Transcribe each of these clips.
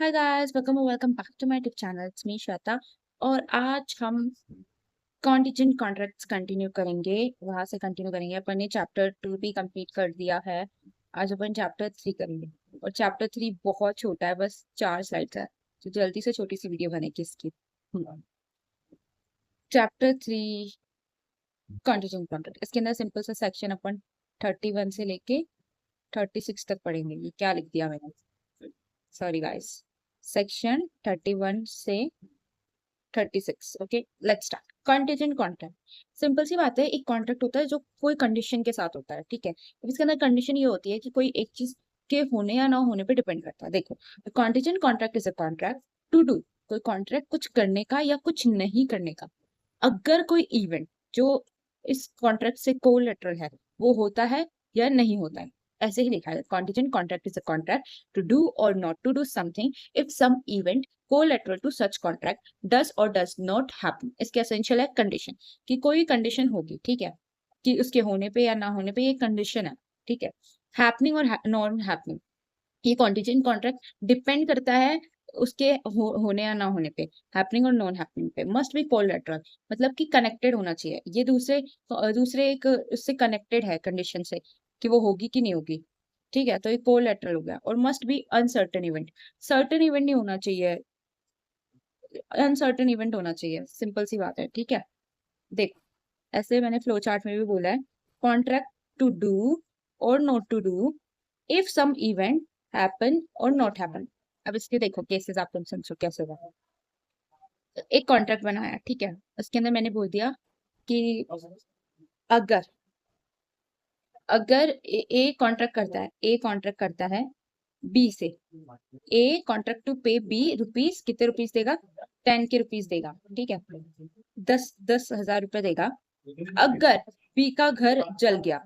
Hi guys, welcome back to my YouTube channel. It's me Shweta. और आज हम contingent contracts continue करेंगे। वहां से कंटिन्यू करेंगे। अपन ने चैप्टर 2 भी कंप्लीट कर दिया है। आज अपन चैप्टर 3 करेंगे। और चैप्टर 3 बहुत छोटा है, बस 4 स्लाइड्स है, तो जल्दी से छोटी सी वीडियो बनेगी इसकी। चैप्टर 3 कॉन्टिजेंट कॉन्ट्रैक्ट, इसके अंदर सिंपल सा सेक्शन अपन 31 से लेके 36 तक पढ़ेंगे। ये क्या लिख दिया मैंने, सॉरी गाइस। सेक्शन 31 से 36। Okay, let's start. Contingent contract, simple सी बात है। एक कॉन्ट्रैक्ट होता है जो कोई कंडीशन के साथ होता है, ठीक है। अब इसके अंदर कंडीशन ये होती है कि कोई एक चीज के होने या ना होने पे डिपेंड करता है। देखो, contingent contract is a contract to do, कोई कॉन्ट्रैक्ट कुछ करने का या कुछ नहीं करने का। अगर कोई इवेंट जो इस कॉन्ट्रैक्ट से कोलैटरल है वो होता है या नहीं होता है, ऐसे ही लिखा है। Contingent contract is a contract to do और not to do something if some event collateral to such contract does or does not happen. इसके एसेंशियल है कंडीशन, कि कोई कंडीशन होगी, ठीक है, कि उसके होने पे या ना होने पे ये कंडीशन है, ठीक है। हैपनिंग और नॉन हैपनिंग, ये कॉन्टीजेंट कॉन्ट्रैक्ट डिपेंड करता है उसके होने या ना होने पे, हैपनिंग और नॉन हैपनिंग पे। मस्ट बी कोलैटरल, मतलब कि कनेक्टेड होना चाहिए। ये दूसरे दूसरे एक उससे कनेक्टेड है कंडीशन से, कि वो होगी कि नहीं होगी, ठीक है। तो ये कोलैटरल हो गया। और must be uncertain event, certain event नहीं होना चाहिए, अनसर्टेन इवेंट होना चाहिए। सिंपल सी बात है, ठीक है। देख, ऐसे मैंने फ्लो चार्ट में भी बोला है, कॉन्ट्रैक्ट टू डू और not to do if some event happen और नॉट हैपन। अब इसके देखो केसेस, आप तुम समझो कैसे होगा। एक कॉन्ट्रैक्ट बनाया, ठीक है, उसके अंदर मैंने बोल दिया कि अगर अगर ए कॉन्ट्रैक्ट करता है, ए कॉन्ट्रैक्ट करता है बी से, a contract to pay B rupees, कितने रुपीज देगा, 10 के रुपीज देगा, ठीक है, 10,000 रुपए देगा। अगर बी का घर जल गया,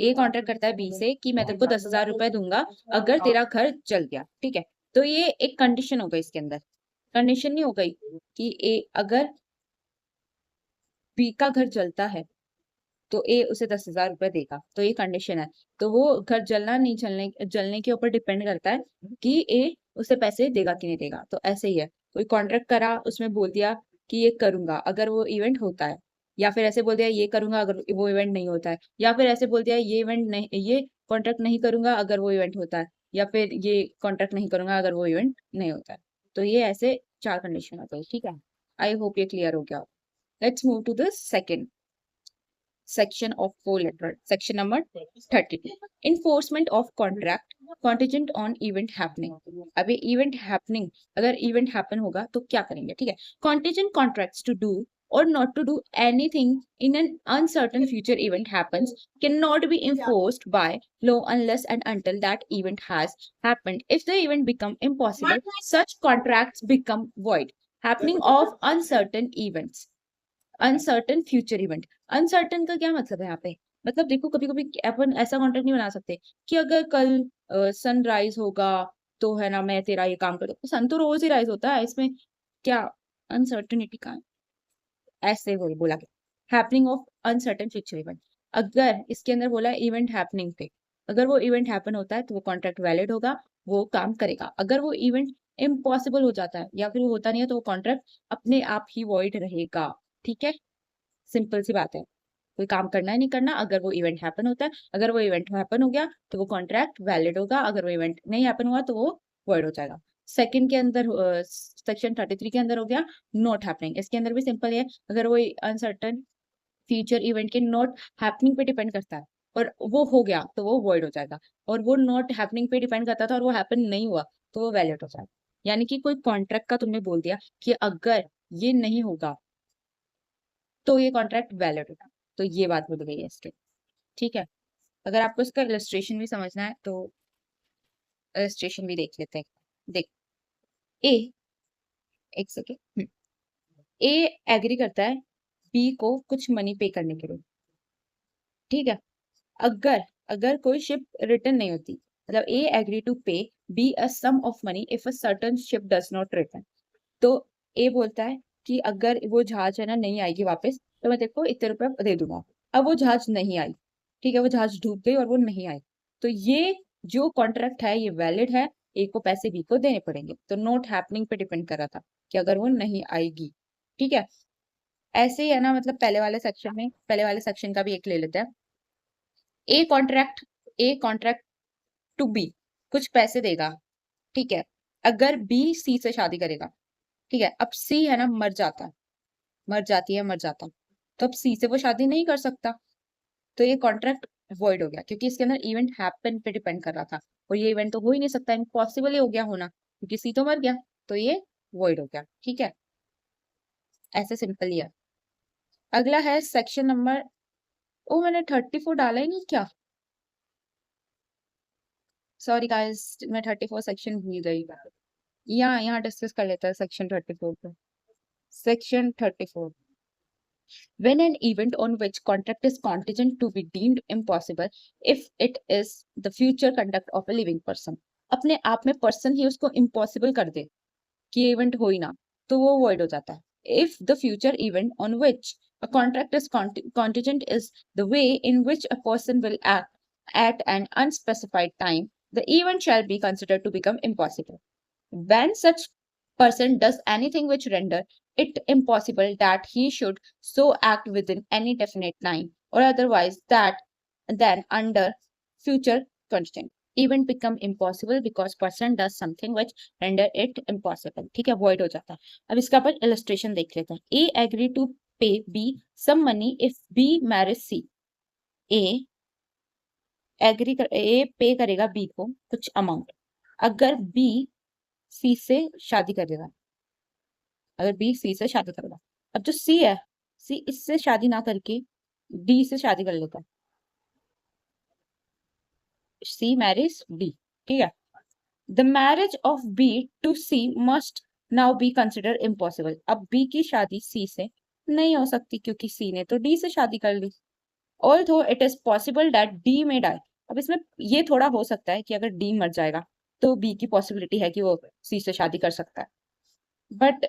ए कॉन्ट्रैक्ट करता है बी से कि मैं तेरे को 10,000 रुपए दूंगा अगर तेरा घर जल गया, ठीक है। तो ये एक कंडीशन हो गई, इसके अंदर कंडीशन नहीं हो गई कि ए अगर बी का घर जलता है तो ए उसे 10,000 रुपए देगा, तो ये कंडीशन है। तो वो घर जलना नहीं जलने जलने के ऊपर डिपेंड करता है कि ए उसे पैसे देगा कि नहीं देगा। तो ऐसे ही है, कोई कॉन्ट्रैक्ट करा, उसमें बोल दिया कि ये करूंगा अगर वो इवेंट होता है, या फिर ऐसे बोल दिया ये करूंगा अगर वो इवेंट नहीं होता है, या फिर ऐसे बोल दिया ये इवेंट नहीं, ये कॉन्ट्रैक्ट नहीं करूंगा अगर वो इवेंट होता है, या फिर ये कॉन्ट्रैक्ट नहीं करूंगा अगर वो इवेंट नहीं होता है। तो ये ऐसे 4 कंडीशन होते हैं, ठीक है। आई होप ये क्लियर हो गया। Let's move to the second section of collateral, section number 32, enforcement of contract contingent on event happening। अभी event happening, अगर event happen होगा तो क्या करेंगे, ठीक है। contingent contracts to do or not to do anything in an uncertain future event happens cannot be enforced by law unless and until that event has happened। If the event become impossible, such contracts become void। happening of uncertain events, uncertain future event. Uncertain का क्या मतलब है यहाँ पे, मतलब देखो, कभी कभी अपन ऐसा कॉन्ट्रैक्ट नहीं बना सकते कि अगर कल सनराइज होगा तो है ना मैं तेरा ये काम कर दूं। सन तो रोज ही राइज होता है, इसमें क्या अनसर्टेनिटी का है? ऐसे बोला गया, happening of uncertain future event. अगर इसके अंदर बोला इवेंट हैपनिंग पे, अगर वो इवेंट हैपन होता है तो वो कॉन्ट्रैक्ट वैलिड होगा, वो काम करेगा। अगर वो इवेंट इम्पॉसिबल हो जाता है या फिर वो होता नहीं है तो वो कॉन्ट्रैक्ट अपने आप ही वॉइड रहेगा, ठीक है। सिंपल सी बात है, कोई काम करना है नहीं करना, अगर वो इवेंट हैपन होता है, अगर वो इवेंट हैपन हो गया तो वो कॉन्ट्रैक्ट वैलिड होगा, अगर वो इवेंट नहीं हैपन हुआ तो वो वॉइड हो जाएगा। सेकंड के अंदर सेक्शन 33 के अंदर हो गया नॉट हैपनिंग। इसके अंदर भी सिंपल है, अगर वो अनसर्टन फ्यूचर इवेंट के नॉट हैपनिंग पे डिपेंड करता है और वो हो गया तो वो वॉइड हो जाएगा, और वो नॉट हैपनिंग पे डिपेंड करता था और वो हैपन नहीं हुआ तो वो वैलिड हो जाएगा। यानी कि कोई कॉन्ट्रैक्ट का तुमने बोल दिया कि अगर ये नहीं होगा तो ये कॉन्ट्रैक्ट वैलिड होगा, तो ये बात बोल गई है इसके, ठीक है। अगर आपको इसका इलस्ट्रेशन भी समझना है तो इलस्ट्रेशन भी देख लेते हैं। देख, ए, एक सेकेंड, ए एग्री करता है बी को कुछ मनी पे करने के लिए, ठीक है। अगर अगर कोई शिप रिटर्न नहीं होती, मतलब A agree to pay B a sum of money if a certain ship does not return. तो ए बोलता है कि अगर वो जहाज है ना नहीं आएगी वापस तो मैं तेरे को इतने रुपए दे दूंगा। अब वो जहाज नहीं आई, ठीक है, वो जहाज डूब गई और वो नहीं आई, तो ये जो कॉन्ट्रैक्ट है ये वैलिड है ए को पैसे बी को देने पड़ेंगे। तो नॉट हैपनिंग पे डिपेंड कर रहा था कि अगर वो नहीं आएगी। ठीक है, ऐसे ही है ना, मतलब पहले वाले सेक्शन का भी एक ले लेते हैं। ए कॉन्ट्रैक्ट टू बी कुछ पैसे देगा। ठीक है, अगर बी सी से शादी करेगा। ठीक है, अब सी है ना मर जाता, तो अब सी से वो शादी नहीं कर सकता। तो ये कॉन्ट्रैक्ट वॉइड हो गया, क्योंकि इसके अंदर इवेंट हैपन पे डिपेंड कर रहा था, और ये इवेंट तो हो ही नहीं सकता, इम्पॉसिबल ही हो गया होना, क्योंकि सी तो मर गया। तो ये वॉइड हो गया। ठीक है, ऐसे सिंपल ही है। अगला है सेक्शन नंबर, ओ मैंने 34 डाला ही नहीं क्या, सॉरी गाइस, मैं 34 सेक्शन भूल गई। यहाँ डिस्कस कर लेते हैं सेक्शन 34 पे। Section 34, when an event on which contract is contingent to be deemed impossible if it is the future conduct of a living person। अपने आप में पर्सन ही उसको इम्पॉसिबल कर दे कि ये इवेंट हो ही ना, तो वो वॉइड हो जाता है। If the future event on which a contract is contingent is the way in which a person will act at an unspecified time, the event shall be considered to become impossible. When such person does anything which render it impossible that he should so act within any definite time or otherwise that then under future constraint event become impossible because person does something which render it impossible। ठीक है, void हो जाता है। अब इसका अपन illustration देख लेते हैं। A agree to pay B some money if B marries C। A पे करेगा B को कुछ अमाउंट अगर B सी से शादी करेगा, अगर बी सी से शादी करेगा। अब जो सी है, सी इससे शादी ना करके डी से शादी कर लेता है। C marriage D. ठीक है, the marriage of B to C must now be consider impossible. अब बी की शादी सी से नहीं हो सकती, क्योंकि सी ने तो डी से शादी कर ली। Although it is possible that D में डाई। अब इसमें ये थोड़ा हो सकता है कि अगर डी मर जाएगा तो बी की पॉसिबिलिटी है कि वो सी से शादी कर सकता है, बट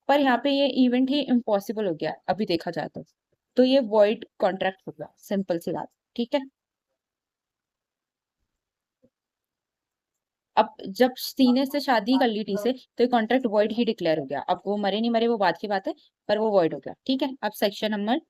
पर यहाँ पे ये इवेंट ही इम्पॉसिबल हो गया अभी देखा जाए तो ये वॉइड कॉन्ट्रैक्ट हो गया, सिंपल सी बात। ठीक है, अब जब सी ने से शादी कर ली टी से, तो ये कॉन्ट्रैक्ट वॉइड ही डिक्लेयर हो गया। अब वो मरे नहीं मरे वो बात की बात है, पर वो वॉइड हो गया। ठीक है, अब सेक्शन नंबर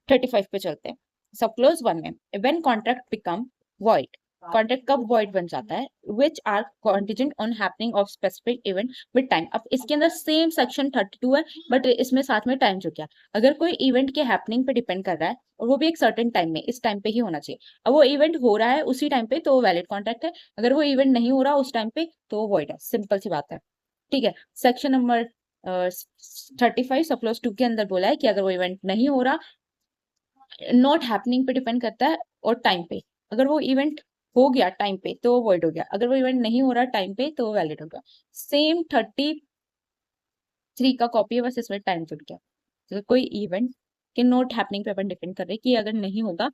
35 पे चलते हैं। सब क्लोज वन में when contract become void, contract कब वॉइड बन जाता है, which are contingent on happening of specific event with time. अब इसके अंदर सेम सेक्शन 32 है, बट इसमें साथ में टाइम जो क्या, अगर कोई इवेंट के हैपनिंग पे डिपेंड कर रहा है और वो भी एक सर्टेन टाइम में, इस टाइम पे ही होना चाहिए। अब वो इवेंट हो रहा है उसी टाइम पे तो वो वैलिड कॉन्ट्रैक्ट है, अगर वो इवेंट नहीं हो रहा उस टाइम पे तो वो वॉइड है, सिंपल सी बात है। ठीक है, सेक्शन नंबर 35 सब क्लोज 2 के अंदर बोला है कि अगर वो इवेंट नहीं हो रहा, नॉट हैपनिंग पे डिपेंड करता है और टाइम पे, अगर वो इवेंट हो गया टाइम पे तो वो वॉइड हो गया, अगर वो इवेंट नहीं हो रहा टाइम पे तो वो वैलिड हो गया। सेम 33 का कॉपी है, बस इसमें टाइम जुड़ गया। तो कोई इवेंट के नॉट हैपनिंग पे अपन डिपेंड कर रहे हैं कि अगर नहीं होगा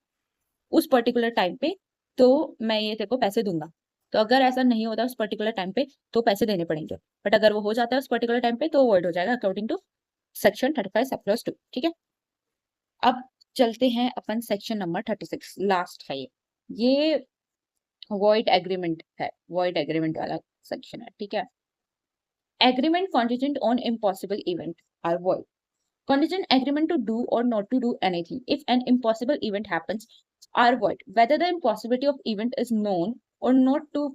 उस पर्टिकुलर टाइम पे तो मैं ये तेरे को पैसे दूंगा, तो अगर ऐसा नहीं होता उस पर्टिकुलर टाइम पे तो पैसे देने पड़ेंगे, बट अगर वो हो जाता है उस पर्टिकुलर टाइम पे तो वॉइड हो जाएगा अकॉर्डिंग टू सेक्शन 35 सब प्लस 2। ठीक है, अब चलते हैं अपन सेक्शन नंबर 36, लास्ट है ये वॉइड एग्रीमेंट है, वॉइड एग्रीमेंट वाला सेक्शन है। ठीक है, agreement contingent on impossible event are void. Contingent agreement to do or not to do anything if an impossible event happens are void whether the impossibility of event is known or not to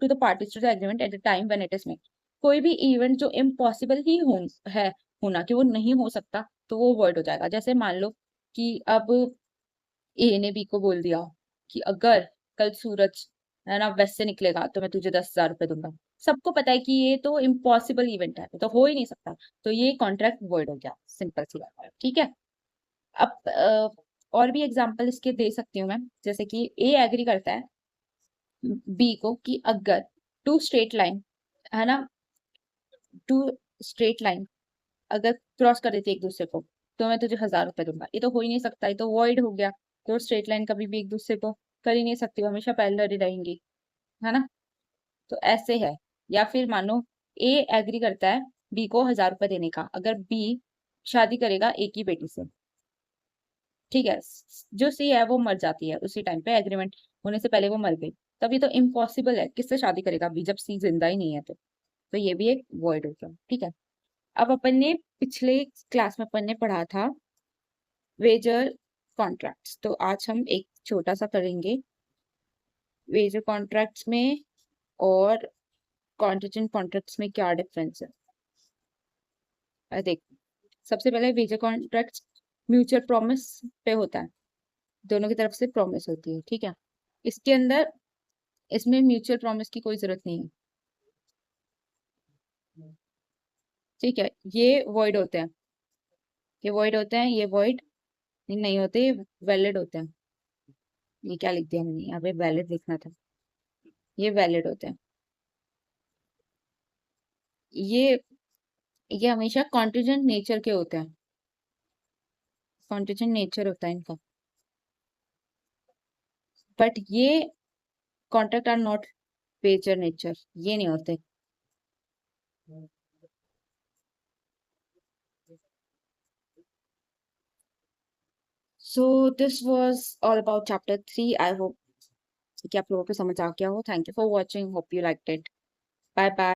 the parties to the agreement at the time when it is made। कोई भी event जो impossible ही है होना कि वो नहीं हो सकता तो वो void हो जाएगा। जैसे मान लो कि अब ए ने बी को बोल दिया कि अगर कल सूरज है ना वेस्ट से निकलेगा तो मैं तुझे 10,000 रुपए दूंगा। सबको पता है कि ये तो इम्पॉसिबल इवेंट है, तो हो ही नहीं सकता, तो ये कॉन्ट्रैक्ट वॉइड हो गया, सिंपल सी बात है। ठीक है, अब और भी एग्जांपल इसके दे सकती हूँ मैं, जैसे कि ए एग्री करता है बी को कि अगर टू स्ट्रेट लाइन है ना, टू स्ट्रेट लाइन अगर क्रॉस कर देती है एक दूसरे को तो मैं तुझे 1,000 रुपए दूंगा। ये तो हो ही नहीं सकता, ये तो वॉइड हो गया। तो स्ट्रेट लाइन कभी भी एक दूसरे को कर ही नहीं सकती, वो हमेशा पैरेलल ही रहेंगी, है ना। तो ऐसे है। या फिर मानो ए एग्री करता है बी को 1,000 रुपए देने का अगर बी शादी करेगा ए की बेटी से। ठीक है, जो सी है वो मर जाती है उसी टाइम पे, एग्रीमेंट होने से पहले वो मर गई, तभी तो इम्पॉसिबल है, किससे शादी करेगा अभी जब सी जिंदा ही नहीं है तो ये भी एक वॉइड हो गया, ठीक है। अब अपन ने पिछले क्लास में अपन ने पढ़ा था वेजर कॉन्ट्रैक्ट्स, तो आज हम एक छोटा सा करेंगे वेजर कॉन्ट्रैक्ट्स में और कॉन्टिजेंट कॉन्ट्रैक्ट्स में क्या डिफरेंस है। देख, सबसे पहले वेजर कॉन्ट्रैक्ट्स म्यूचुअल प्रॉमिस पे होता है, दोनों की तरफ से प्रॉमिस होती है, ठीक है। इसके अंदर इसमें म्यूचुअल प्रॉमिस की कोई जरूरत नहीं है, ठीक है। ये वॉइड होते हैं, ये वॉइड होते हैं, ये वॉइड नहीं होते, ये वैलिड होते हैं। ये क्या लिख दिया मैंने, यहाँ पे वैलिड लिखना था, ये वैलिड होते हैं। ये ये हमेशा कॉन्टिजेंट नेचर के होते हैं, कॉन्टिजेंट नेचर होता है इनका, बट ये contract are not wager nature, ये नहीं होते। So this was all about chapter 3। I hope कि आप लोगों को समझ आ गया हो। Thank you for watching, hope you liked it. Bye bye.